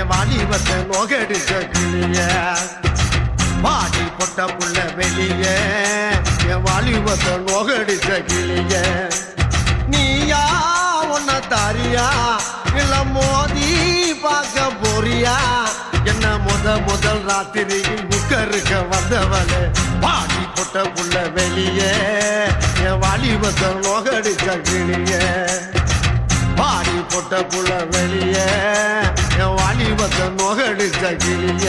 என் வாலிபத்தை நோகடிச்ச கிளிய பாடி பொட்ட புள்ள வெளிய என் வாலிபத்தை நோகடிச்ச கிளிய நீயா உன்ன தாரியா இல்ல மோதி பார்க்க போறியா என்ன முதல் ராத்திரியில் புக்கருக்க வந்தவளே பாடி பொட்ட புள்ள வெளிய என் வாலிபத்தை நோகடிச்ச கிளிய பாடி பொட்ட புள்ள வெளிய என் வாலிபத்தை நோகடிச்ச கிளிய